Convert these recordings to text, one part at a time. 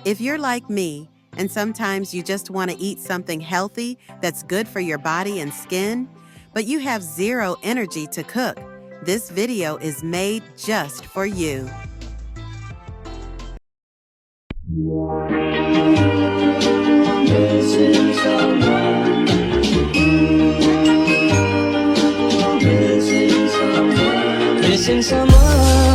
If you're like me, and sometimes you just want to eat something healthy that's good for your body and skin, but you have zero energy to cook, this video is made just for you. Missing someone. Missing someone. Missing someone.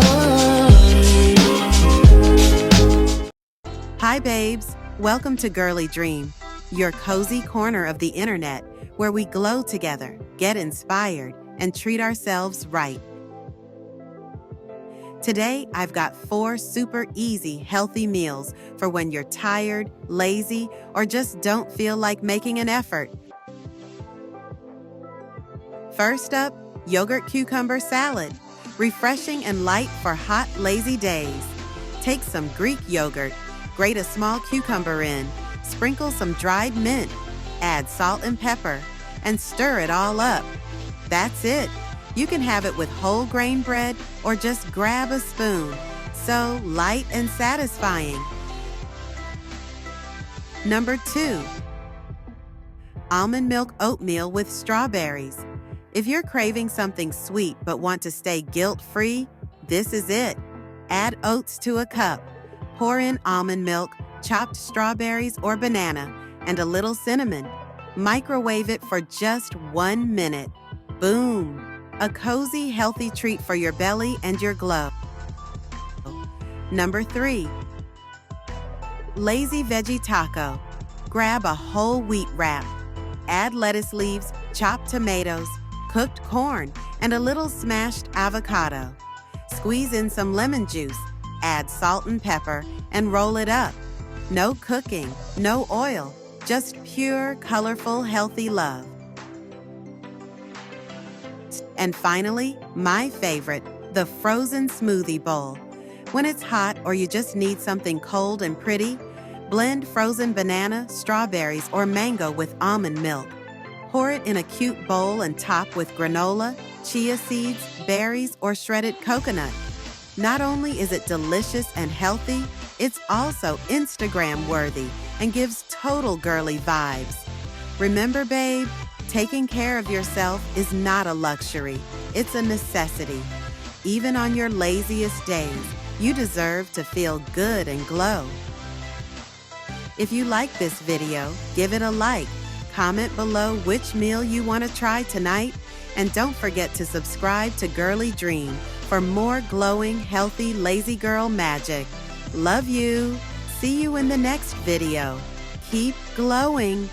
Hi babes, welcome to Girly Dream, your cozy corner of the internet where we glow together, get inspired, and treat ourselves right. Today, I've got 4 super easy, healthy meals for when you're tired, lazy, or just don't feel like making an effort. First up, yogurt cucumber salad. Refreshing and light for hot, lazy days. Take some Greek yogurt, grate a small cucumber in, sprinkle some dried mint, add salt and pepper, and stir it all up. That's it. You can have it with whole grain bread or just grab a spoon. So light and satisfying. Number 2. Almond milk oatmeal with strawberries. If you're craving something sweet but want to stay guilt-free, this is it. Add oats to a cup. Pour in almond milk, chopped strawberries or banana, and a little cinnamon. Microwave it for just 1 minute. Boom! A cozy, healthy treat for your belly and your glow. Number 3. Lazy veggie taco. Grab a whole wheat wrap. Add lettuce leaves, chopped tomatoes, cooked corn, and a little smashed avocado. Squeeze in some lemon juice, add salt and pepper, and roll it up. No cooking, no oil, just pure, colorful, healthy love. And finally, my favorite, the frozen smoothie bowl. When it's hot or you just need something cold and pretty, blend frozen banana, strawberries, or mango with almond milk. Pour it in a cute bowl and top with granola, chia seeds, berries, or shredded coconut. Not only is it delicious and healthy, it's also Instagram worthy and gives total girly vibes. Remember, babe, taking care of yourself is not a luxury, it's a necessity. Even on your laziest days, you deserve to feel good and glow. If you like this video, give it a like, comment below which meal you want to try tonight, and don't forget to subscribe to Girly Dream for more glowing, healthy, lazy girl magic. Love you! See you in the next video. Keep glowing!